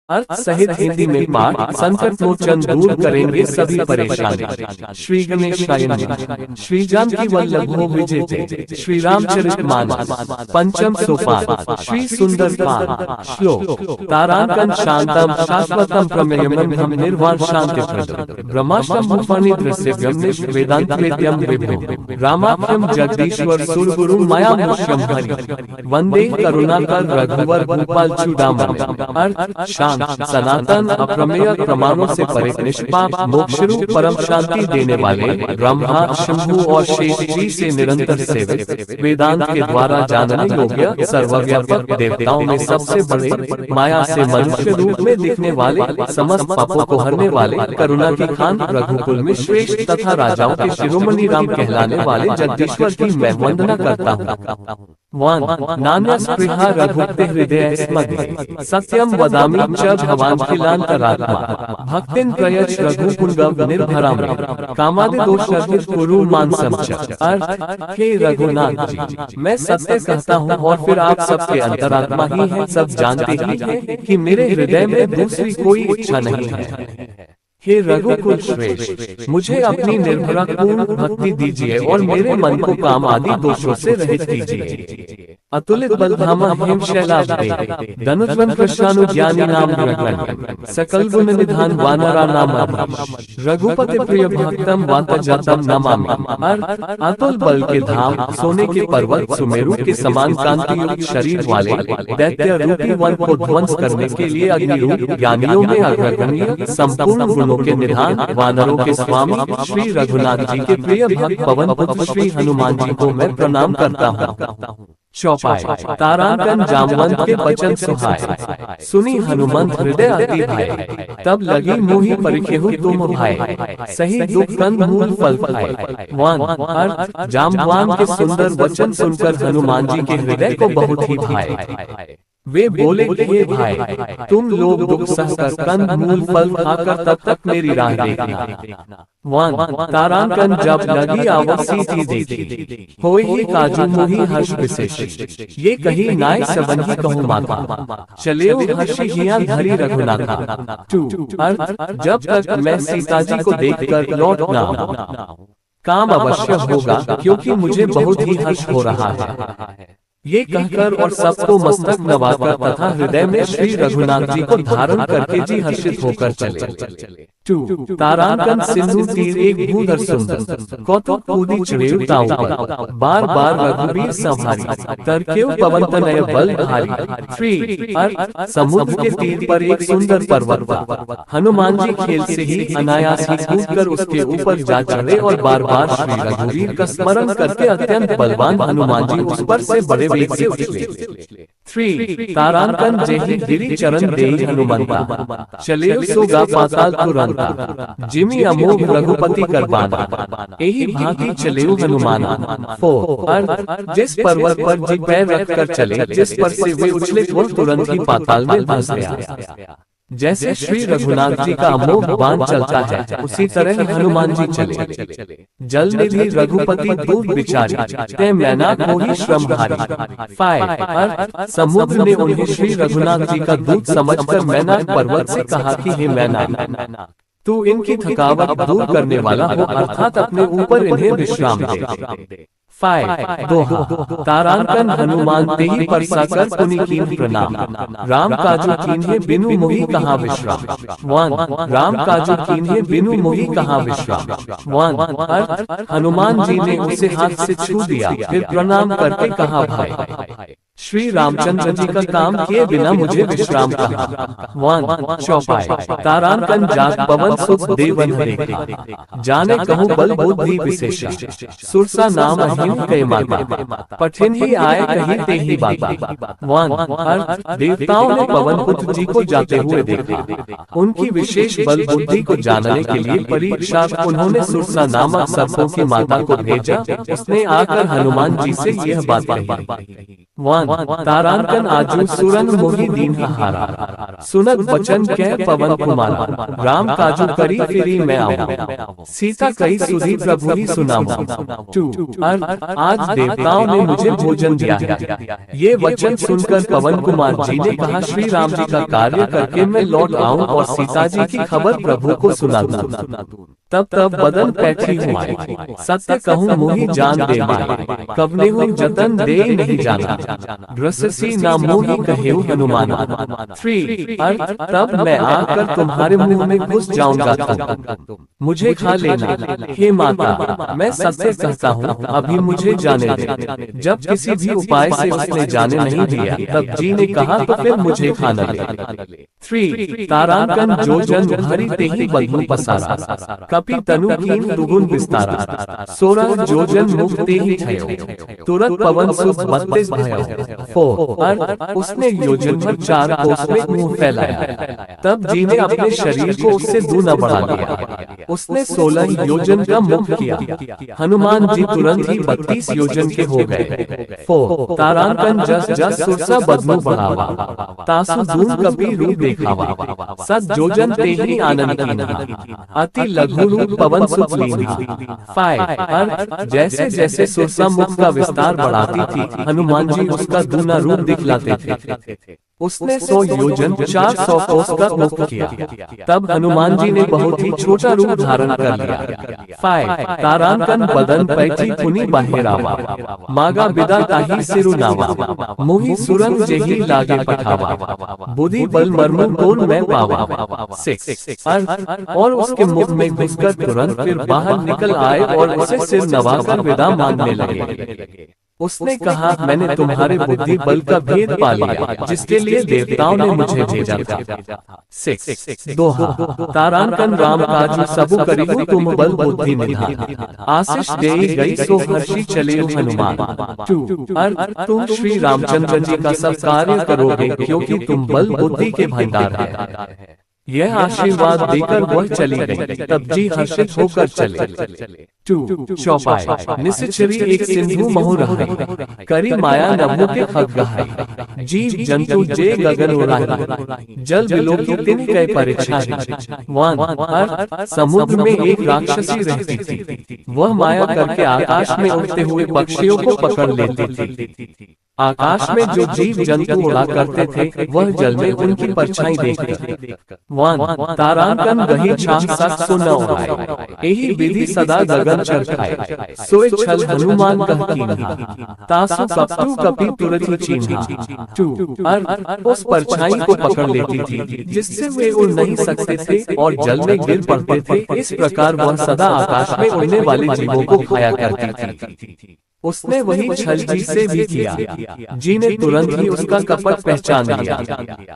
अर्थ सहित हिंदी में पाठ। संकट मोचन दूर करेंगे सभी परेशानी। श्री गणेशाय नमः। श्री जानकी वल्लभो विजेते। श्री रामचरित मानस पंचम सोपान। श्री सुंदर कांड। श्लोक। तारांकन शांतम शाश्वतम प्रमेयम निर्वाण शांति प्रद ब्रह्माष्टम फणिद्रस्यव्यम वेदांत वेद्यम विभु रामाख्यम जगदीश्वर सुरगुरु माया मुष्यम हरि वंदे करुणाकर रघुवर भूपाल चूड़ामणि। अर्थ शांत सनातन अप्रमेय प्रमाणों से परे निष्पाप मोक्ष रूप परम शांति देने वाले ब्रह्मा शंभु और शेष जी से निरंतर सेवित वेदांत के द्वारा जानने योग्य सर्वव्यापक देवताओं में सबसे बड़े माया से मनुष्य रूप में दिखने वाले समस्त पापों को हरने वाले करुणा की खान रघुकुल में श्रेष्ठ तथा राजाओं के शिरोमणि राम कहलाने वाले जगदीश्वर की मैं वंदना करता हूँ। नान्य स्पृहा रघुपते हृदय स्मग्ने सत्यम वदामि च भवांखिलांतरात्मा भक्तिं प्रयच्छ रघुकुंडम निर्भराम कामादि दोषरहित कुरु मानसम च। अर्थ हे रघुनाथ जी, मैं सत्य कहता हूँ और फिर आप सबके अंतरात्मा ही हैं। सब जानते ही हैं कि मेरे हृदय में दूसरी कोई इच्छा नहीं है। हे रघुकुल श्रेष्ठ, मुझे अपनी निर्भरपूर्ण भक्ति दीजिए और मेरे मन को काम आदि दोषों से रहित कीजिए। अतुलित बलधामा हेम शैलाब्दे धनुष्वन् कृष्णानु ज्ञानी नाम रघुवन सकल गुण निधान वानरा नाम रघुपति प्रिय भक्तम वातजातम नमामि। अर्थ अतुल बल के धाम सोने के पर्वत सुमेरु के समान कांति युक्त शरीर वाले दैत्य रूपी वन को ध्वंस करने के लिए अग्नि रूप ज्ञानियों में अग्रगण्य संपूर्ण गुणों के निधान वानरों के स्वामी श्री रघुनाथ जी के प्रिय भक्त पवन पुत्र श्री हनुमान जी को मैं प्रणाम करता हूँ। चौपाई। तारांकन जामवंत के वचन सुहाए सुनी हनुमंत हृदय अति भाए तब लगी मोहि परिखेहु तुम भाए सही दुख कंद मूल फल खाए। अर्थ जामवान के सुंदर वचन सुनकर हनुमान जी के हृदय को बहुत ही भाए। वे बोले हे भाई, तुम लोग दुख सहकर कंद मूल फल खाकर तब तक मेरी राह देखना। तारांकन जब लगी आवसी थी देखी होई ही काजू मोही हर्ष विशेष ये कही नाय सबंधी कहूँ माता चले हर्षि हिया धरी रघुनाथा। अर्थ जब तक मैं सीता जी को देखकर लौट ना काम अवश्य होगा क्योंकि मुझे बहुत ही हर्ष हो रहा है। ये कहकर और सबको मस्तक नवाकर तथा हृदय में श्री रघुनाथ जी को धारण करके जी हर्षित होकर चले। तारांकन सिंधु तीर एक भूधर सुंदर कौतुक कूदी चढ़ेउ ताऊ पर बार बार रघुवीर संभारी तरकेउ पवन तनय बल भारी। अर्थ समुद्र के तीर पर एक सुंदर पर्वत था। हनुमान जी खेल से ही अनायास ही कूदकर उसके ऊपर जा चढ़े और बार बार श्री रघुवीर का स्मरण करके अत्यंत बलवान हनुमान जी उस पर से बड़े वेग से उछले। तारांकन जेहि गिरि चरण देहि हनुमंता चले सोगा पाताल तुरंत जिमि अमोघ रघुपति कर बाना एहि भांति चलेउ हनुमाना। अर्थ जिस पर्वत पर जी पैर रखकर चले जिस पर से वे उछले वह तुरंत ही पाताल में धंस गया। जैसे श्री रघुनाथ जी का अमोघ बाण चलता है उसी तरह हनुमान जी चले। जल निधि रघुपति दूत बिचारी ते मैना मोहि श्रम हारी। अर्थ समुद्र ने उन्हें श्री रघुनाथ जी का दूत समझकर मैना पर्वत से कहा कि हे मैना, तू इनकी थकावट दूर करने वाला हो अर्थात अपने ऊपर इन्हें विश्राम दे। तारांकन हनुमान तेहि परसाकर पुनि कीन्ह प्रणाम राम काजू कीन्हे बिनु मोहि कहाँ विश्राम। राम काजू कीन्हे बिनु मोहि कहाँ विश्राम। अर्थ हनुमान जी ने उसे हाथ से छू दिया फिर प्रणाम करके कहा भाई श्री रामचंद्र जी का काम किए बिना मुझे विश्राम कहा। चौपाई। तारांकन जात पवन सुख देवन देखे जाने कहूँ बल बुद्धि विशेषा सुरसा नाम अहिम कई माता पठिन ही आए कहीं ते ही बाता। अर्थ देवताओं ने पवन पुत्र जी को जाते हुए देखा। उनकी विशेष बल बुद्धि को जानने के लिए परीक्षा उन्होंने सुरसा नामक सर्पों की माता को भेजा। उसने आकर हनुमान जी से यह बात कही। वन तारांकन आजू सुरंग मोहि दीन हारा सुनत बचन कह पवन कुमारा राम काजू करी फिरी मैं आऊं सीता कही सुधी प्रभु ही सुनाऊं। टू अर्थ आज देवताओं ने मुझे भोजन दिया है। ये वचन सुनकर पवन कुमार जी ने कहा श्री राम जी का कार्य करके मैं लौट आऊं और सीता जी की खबर प्रभु को सुना दूं। तब बदन पैठी हुआ सत्य कहूँ मोहि जान दे माई कबने हूँ जतन दे नहीं जाना रससी ना मोहि कहेऊ हनुमान। थ्री अर्थ तब मैं आकर तुम्हारे मुंह में घुस जाऊंगा तुम मुझे खा लेना। हे माता मैं सत्य कहता हूँ अभी मुझे जाने दे। जब किसी भी उपाय से उसने जाने नहीं दिया तब जी ने कहा तो फिर मुझे खाना ले। थ्री तारांकन जो जन हरि ते ही बदमु पसारा कपि तनु कीन दुगुन विस्तारा 16 जोजन मुक्ते ही थयो तुरत पवन सुख 32 भयो। फोर अर्थ उसने योजन भर 4 कोस में मुंह फैलाया तब जी ने अपने शरीर को उससे दूना बढ़ा लिया। उसने 16 योजन का मुख किया। हनुमान जी तुरंत ही 32 योजन के हो गए। फोर तारांकन जस जस सुरसा बदमु बढ़ावा तासु धूम कपि रूप देखावा सत जोजन ते ही आनंद कीन्हा अति लघु रूप पवन सुख लीन्हा। 5 अर्थ जैसे जैसे सुरसा मुख का विस्तार बढ़ाती थी हनुमान जी उसका दूना रूप दिखलाते थे। उसने 100 योजन 400 कोस का मुख किया। तब हनुमान जी ने बहुत ही छोटा रूप धारण कर लिया। 5 तारांकन बदन पैठी पुनि बाहेरावा मागा बिदा ताही सिरुनावा मोहि सुरंग जेही लागे पठावा बुद्धि बल मर्म कोन मैं पावा। 6 अर्थ और उसके मुख में घुसकर तुरंत फिर बाहर निकल आए और उसे सिर नवाकर विदा मांगने लगे। उसने कहा मैंने तुम्हारे बुद्धि बल का भेद पा लिया जिसके लिए देवताओं ने मुझे भेजा था। 6 दोहा तारांकन राम काज सबु करिहु तुम बल बुद्धि निधान आशीष देई गई सो हर्षी चले हनुमान। 2 अर्थ तुम श्री रामचंद्र जी का सब कार्य करोगे क्योंकि तुम बल बुद्धि के भंडार है। यह आशीर्वाद देकर वह चली गई। तब जी हर्षित होकर चले। 2 चौपाई निश्चरी एक सिंधु महु रहाई करी माया नभु के खग गहाई जीव जंतु जे गगन उड़ाई जल बिलोकी तिन कै परिछाई। 1 अर्थ समुद्र में एक राक्षसी रहती थी। वह माया करके आकाश में उड़ते हुए पक्षियों को पकड़ लेती थी। आकाश में जो जीव जंतु उड़ा करते थे वह जल में उनकी परछाई देखते। 1 तारांकन गही छाह 709 एही विधि सदा गगन चरखाए सोए छल हनुमान कह कीन्हा तासु कपटू कपि तुरति चीन्हा। 2 अर्थ उस परछाई को पकड़ लेती थी जिससे वे उड़ नहीं सकते थे और जल में गिर पड़ते थे। इस प्रकार वह सदा आकाश में उड़ने वाले जीवों को खाया करती थी। उसने वही छल जी से भी किया। जी ने तुरंत ही उसका कपट पहचान लिया।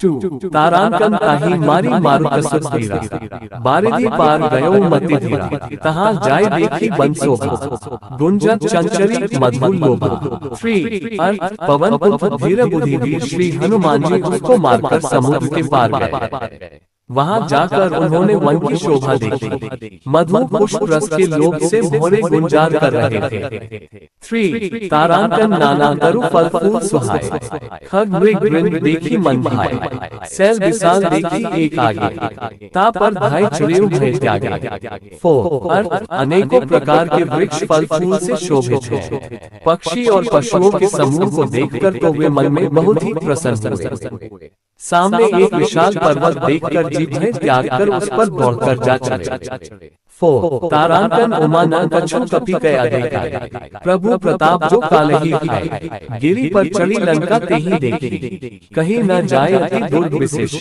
2 तारांकन ताही मारी मारुत सुत धीरा बारिधि पार गयो मति धीरा तहाँ जाय देखी बंसोभा गुंजत चंचरी मधुर लोभा। 3 अर्थ पवन पुत्र धीर बुद्धिवीर श्री हनुमान जी उसको मारकर समुद्र के पार गए। वहां जाकर उन्होंने वन की शोभा देखी। मधु पुष्प रस के लोभ से भोरे गुंजार कर रहे थे। 3 तारांकन नाना तरु फल फूल सुहाए खग मृग वृंद देखी मन भाए सैल विशाल देखी एक आगे ता पर धाय चुरेउ भय त्यागे। 4 अर्थ अनेकों प्रकार के वृक्ष फल फूल से शोभित हैं। पक्षी और पशुओं के समूह को देखकर तो वे मन में बहुत ही प्रसन्न हुए। सामने एक विशाल पर्वत देखकर जी भय त्याग कर उस पर दौड़कर जा चले। 4 तारांकन उमानंद कछु कपि कय अधिकाई प्रभु प्रताप जो कालही खाए गिरी पर चढ़ी लंका ते ही देखी कहीं न जाए अति दुर्ग विशेष।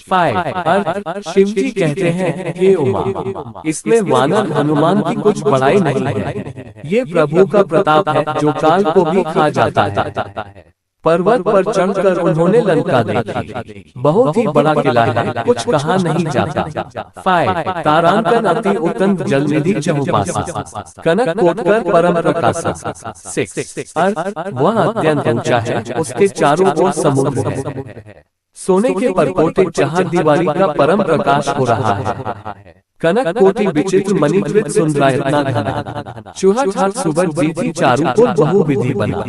5 अर्थ शिव जी कहते हैं हे उमा इसमें वानर हनुमान की कुछ बड़ाई नहीं है। ये प्रभु का प्रताप है जो काल को भी खा जाता है। पर्वत पर चढ़कर उन्होंने लंका देखी। बहुत ही बड़ा किला है कुछ कहा नहीं जाता। 5 तारांकन अति उत्तम जल निधि चहुपासा कनक कोटकर परम प्रकाशा। 6 अर्थ वह अत्यंत ऊंचा है उसके चारों ओर समुद्र है। सोने के परपोटे चार दीवारी का परम प्रकाश हो रहा है। कनक कोटि विचित्र मणिकृत सुंदरायतना घना, चूहा छाट सुबह जीती चारू को बहु विधि बना,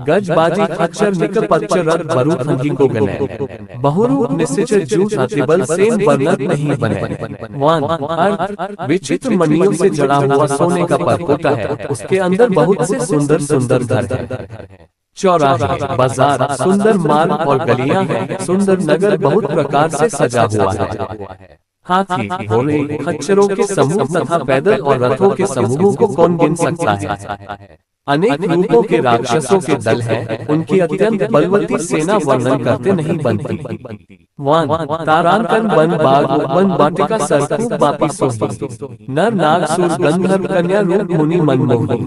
गज बाजी खच्चर निक पच्चर रथ बरु खंगी को गने, बहुरूप निश्चय जूझ अतिबल सेन वर्णन नहीं बने। वान अर्थ विचित्र मणियों से जड़ा हुआ सोने का परपोटा है, उसके अंदर बहुत से सुंदर सुंदर घर है। चौराहे, बाजार, सुंदर मार्ग और गलियां हैं, सुंदर नगर बहुत प्रकार से सजा हुआ है। हाथी, घोड़े, खच्चरों के समूह तथा पैदल और रथों के समूहों को कौन गिन सकता है। अनेक रूपों के राक्षसों के दल हैं, उनकी अत्यंत बलवती सेना वर्णन करते नहीं बनती। वान तारांकन वन बाग वन वाटिका सरकूप बापी सोही, नर नाग सुर गंधर्व कन्या रूप मुनि मनमोही,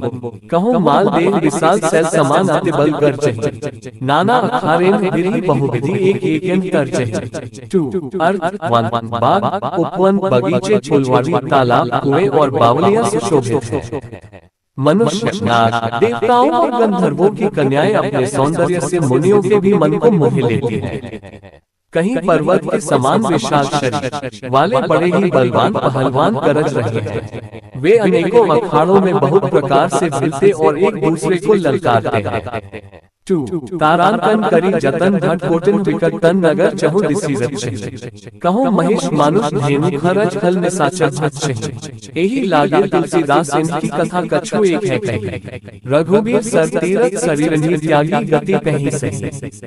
कहो माल देह विशाल सैल समान अति बल गर्जहि, नाना अखारेन गिरी बहुविधि एक एक तरजहि। 2 अर्थ वन बाग उपवन बगीचे फुलवाड़ी तालाब कुएं और बावलियां सुशोभित हैं। मनुष्य, नाग, देवताओं और गंधर्वों की कन्याएं अपने सौंदर्य से मुनियों के भी मन को मोह लेती हैं। कहीं पर्वत के समान विशाल शरीर वाले बड़े ही बलवान पहलवान गरज रहे हैं। वे अनेकों अखाड़ों में बहुत प्रकार से भिड़ते और एक दूसरे को ललकारते हैं। 2 तारांकन करी जतन भट कोटिन विकट तन नगर चहु दिसी रक्षे, कहो महेश मानुष धेनु खरज खल निसाचर अच्छे, एही लागे तुलसीदास इनकी कथा कछु एक है कही, रघुवीर सर तीरथ शरीर त्यागी गति कहीं से।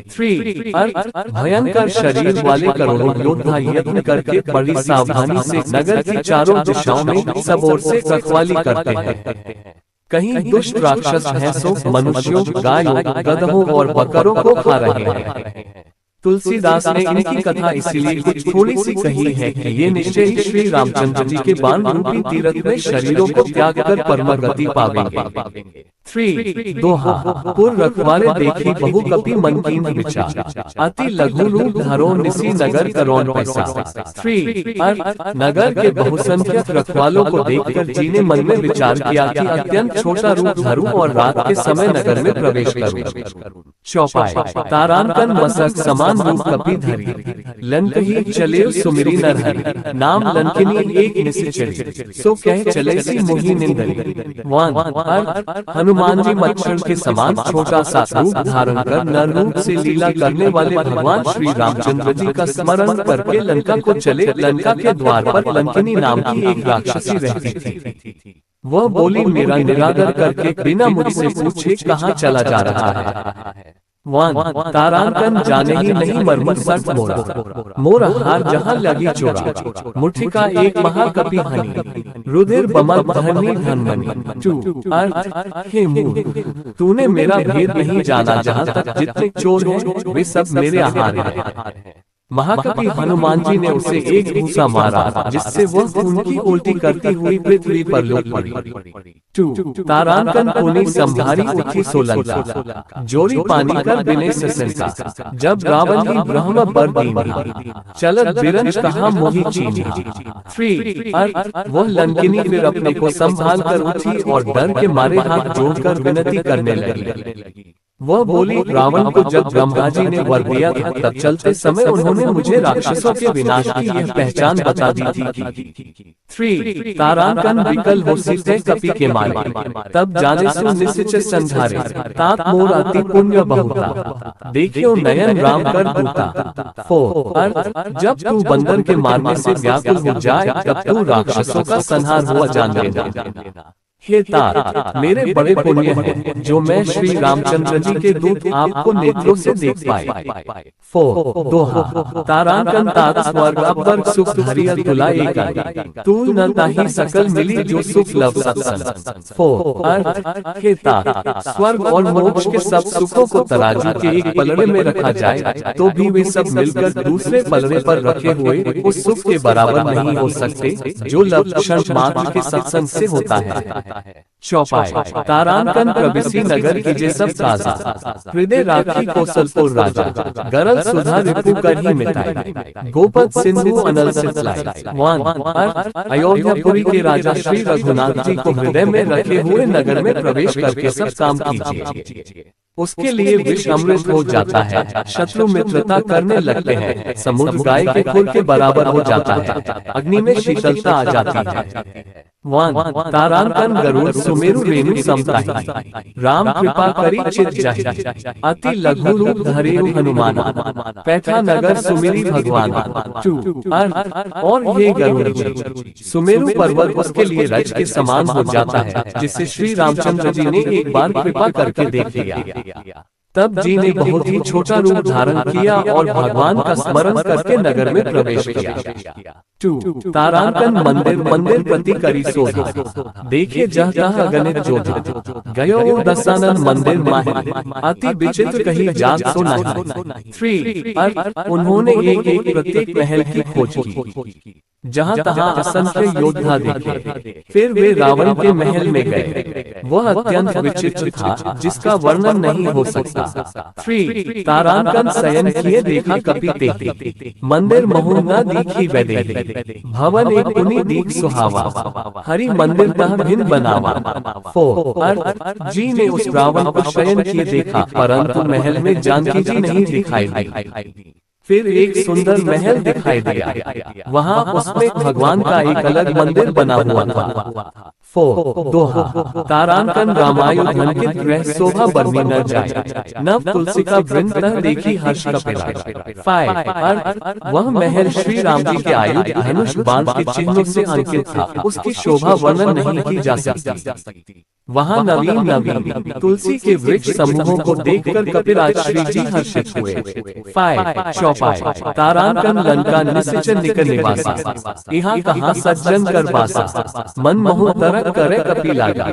3 अर्थ भयंकर शरीर वाले करोड़ों योद्धा यत्न करके बड़ी सावधानी से नगर की चारों दिशाओं में सब ओर से रखवाली करते हैं। कहीं दुष्ट राक्षस भैंसों, मनुष्यों, गायों, गधों और बकरों को खा रहे हैं। तुलसीदास ने इनकी कथा इसीलिए कुछ थोड़ी सी कही है कि ये निश्चय ही श्री रामचंद्र जी के बाण रूपी तीरथ में शरीरों को त्याग कर परम गति पावेंगे। 3 दोहा पुर रखवारे देखी बहु कपि मन कीन विचार, अति लघु रूप धरो निसी नगर करौन पैसा। 3 अर्थ नगर के बहुसंख्यक रखवालों को देखकर जी ने मन में विचार किया कि अत्यंत छोटा रूप धरूं और रात के समय नगर में प्रवेश करूं। चौपाई तारांकन मसक समान रूप कपि धरी, लंकही चले सुमिरी नरहरि, नाम लंकिनी एक निश्चरी, सो कह चले सी मोही निंदरी। वान अर्थ हनुमान जी मच्छर के समान छोटा सा रूप धारण कर नर रूप से लीला करने वाले भगवान श्री रामचंद्र जी का स्मरण करके लंका को चले। लंका के द्वार पर लंकिनी नाम की एक राक्षसी रहती थी। वह बोली मेरा निरादर करके बिना मुझसे पूछे कहाँ चला जा रहा है। वान तारांकन जाने ही नहीं मरमर सट मोरा, मोरा हार जहाँ लगी चोरा, मुठिका एक महाकपि हनी, रुधिर बमल धनी धनमनी। 2 अर्थ हे मूर्ख, तूने मेरा भेद नहीं जाना, जहाँ तक जितने चोर हैं वे सब मेरे आहार हैं। महाकवि हनुमान जी ने उसे एक घूसा मारा जिससे वह खून की उल्टी करती हुई पृथ्वी पर लुढ़क पड़ी। 2 तारांकन पुनि संभारी उठी सोलंका, जोरी पानी कर बिने ससंका, जब रावण ही ब्रह्म बर दीनी, चलत बिरंच कहा मोही चीनी। 3 अर्थ वह लंकिनी फिर अपने को संभाल कर उठी और डर के मारे हाथ जोड़कर विनती करने लगी। वह बोली रावण को जब ब्रह्मा जी ने वर दिया था तब चलते समय उन्होंने मुझे राक्षसों के विनाश की यह पहचान बता दी थी। 3 तारांकन विकल हो सीते कपि के मारे, तब जाने सु निश्चय संधारे, तात मोर अति पुण्य बहुता, देखियो नयन राम कर दूता। 4 अर्थ जब तू बंदर के मारने से व्याकुल हो जाए तब तू राक्षसों का संहार हुआ जान लेना। हे तात मेरे बड़े पुण्य हैं जो मैं श्री रामचंद्र जी के दूत आपको नेत्रों से देख पाए। 4 दोहा तारांकन तात स्वर्ग अपर सुख धरिया तुला एक, तू न ताहि सकल मिली जो सुख लव सत्संग। 4 अर्थ हे तात स्वर्ग और मोक्ष के सब सुखों को तराजू के एक पलड़े में रखा जाए तो भी वे सब मिलकर दूसरे पलड़े पर रखे हुए उस सुख के बराबर नहीं हो सकते जो लव क्षण मात्र के सत्संग से होता है। चौपाई तारांकन प्रबिसी नगर कीजे सब काजा, हृदय राखी कौशलपुर राजा, गरल सुधा रिपु करही मिटाई, गोपद सिंधु अनल सितलाई। अयोध्यापुरी के राजा श्री रघुनाथ जी को हृदय में रखे हुए नगर में प्रवेश करके सब काम कीजिए। उसके लिए विष अमृत हो जाता है, शत्रु मित्रता करने लगते हैं, समुद्र गाय के खुर के बराबर हो जाता है, अग्नि में शीतलता आ जाती है। तारांकन गरुड़ सुमेरु रेणु समताहि, राम कृपा करी चित जाहि, अति लघु रूप धरेउ हनुमान, पैठा नगर सुमेरी भगवान। और ये गरुड़ सुमेरु पर्वत उसके लिए रज के समान हो जाता है, जिसे श्री रामचंद्र जी ने एक बार कृपा करके देख लिया। तब जी ने बहुत ही छोटा रूप धारण किया और भगवान का स्मरण करके नगर में प्रवेश किया। तारांकन मंदिर प्रति करी शोभा, देखिए जह तह अगणित जोधा, गयो दसानन मंदिर माहि, अति विचित्र कही जात सो नहीं। 3 उन्होंने एक प्रत्येक महल की खोज की, जहाँ तहाँ असंख्य योद्धा देखे, फिर वे रावण के महल में गए। वह अत्यंत विचित्र था, जिसका वर्णन नहीं हो सकता। 3 तारांकन शयन किए देखा कपि तेहि, मंदिर महु न दीखी वैदेही, भवन एक पुनि दीख सुहावा, हरि मंदिर तह भिन्न बनावा। 4 जी ने उस रावण को शयन किए देखा, परंतु महल में जानकी जी नहीं दिखाई दी। फिर एक सुंदर महल दिखाई दिया, वहाँ उसमें भगवान का एक अलग मंदिर बना हुआ था। 4 दोहा तारांकन रामायुधन के ग्रह शोभा बरनी न जाए, नव तुलसी का वृंद तह देखी हर्ष कपिला। 5 वह महल श्री राम जी के आयुध धनुष बाण के चिन्हों से अंकित था, उसकी शोभा वर्णन नहीं की जा सकती। वहाँ नवीन तुलसी के वृक्ष समूहों को देखकर कपिराज श्री जी हर्षित हुए। 5 चौपाई तारांकन लंका निश्चय निक निवासा, यहाँ कहाँ सज्जन कर बासा, मन मोह तरक करे कपिलागा,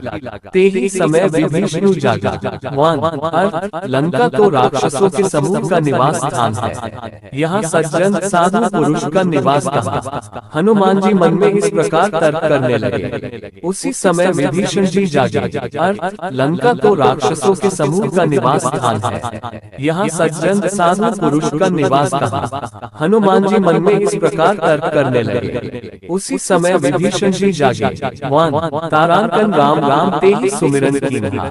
तेहि समय विभीषण जागा। 1 लंका तो राक्षसों के समूह का निवास स्थान है, यहाँ सज्जन साधु पुरुष का निवास कहाँ। हनुमान जी मन में इस प्रकार तर्क करने लगे, उसी समय विभीषण जी जागे। लंका तो राक्षसों के समूह का निवास स्थान है, यहाँ सज्जन साधु पुरुष का निवास कहाँ। हनुमान जी मन में इस प्रकार तर्क करने लगे, उसी समय विभीषण जी जागे। 1 तारांकन राम तेहि सुमिरन कीन्हा,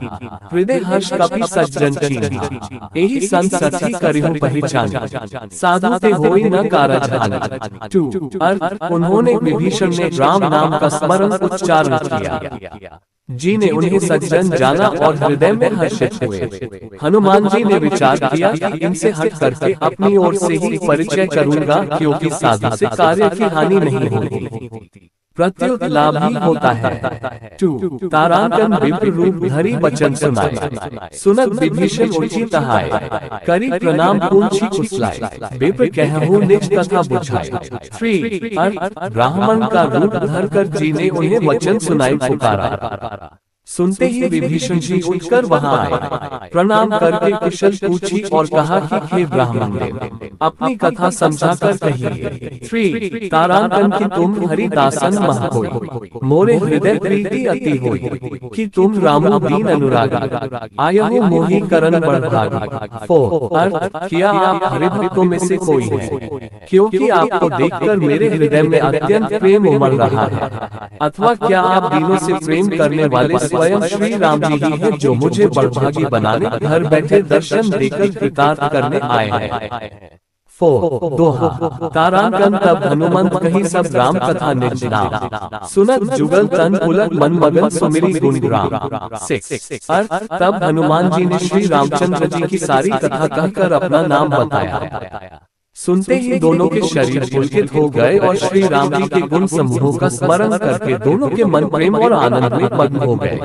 हृदय हर्ष कपि सज्जन कीन्हा, एहि संत सखी करिहु पहिचान, साधु ते होई न कारज हानि। 2 उन्होंने विभीषण ने राम नाम का स्मरण उच्चारण किया, जी ने उन्हें सज्जन जाना और हृदय में हर्षित हुए। हनुमान जी ने विचार किया कि इनसे हट करके अपनी ओर से ही परिचय करूंगा, क्योंकि साधु से कार्य की हानि नहीं होती, प्रत्युत लाभ ही होता है। 2 तारांकन विप्र रूप धरी वचन सुनाए, सुनत विभीषण उठी तहाए, करी प्रणाम पूछी कुशलाए, विप्र कहूँ निज कथा बुझाए। 3 ब्राह्मण का रूप धर कर जी ने उन्हें वचन सुनाई पुकारा। सुनते ही विभीषण जी उठकर वहां आए, प्रणाम करके कुशल पूछी और कहा कि हे ब्राह्मण देव, अपनी कथा समझाकर कहिए। 3 तारांकन की तुम हरिदासन मह होई, मोरे हृदय प्रीति अति होई, कि तुम रामो दीन अनुरागा, आयहु मोहि करन बड़भागा। 4 क्या आप हरिभक्तों में से कोई है, क्योंकि आपको देखकर मेरे हृदय में अत्यंत प्रेम उमड़ रहा है, अथवा क्या आप दीनों से प्रेम करने वाले स्वयं श्री राम जी ही हैं, जो मुझे बड़भागी बनाने घर बैठे दर्शन देकर कृतार्थ करने आए हैं। 4 दोहा तारांकन तब हनुमंत कही सब राम कथा निज नाम, सुनत जुगल तन पुलक मन मगन सुमिरी गुण राम। 6 तब हनुमान जी ने श्री रामचंद्र जी की सारी कथा कहकर अपना नाम बताया। सुनते ही दोनों के शरीर पुलकित हो गए और श्री राम जी के गुण समूहों का स्मरण करके दोनों के मन प्रेम और आनंद में मग्न हो गए।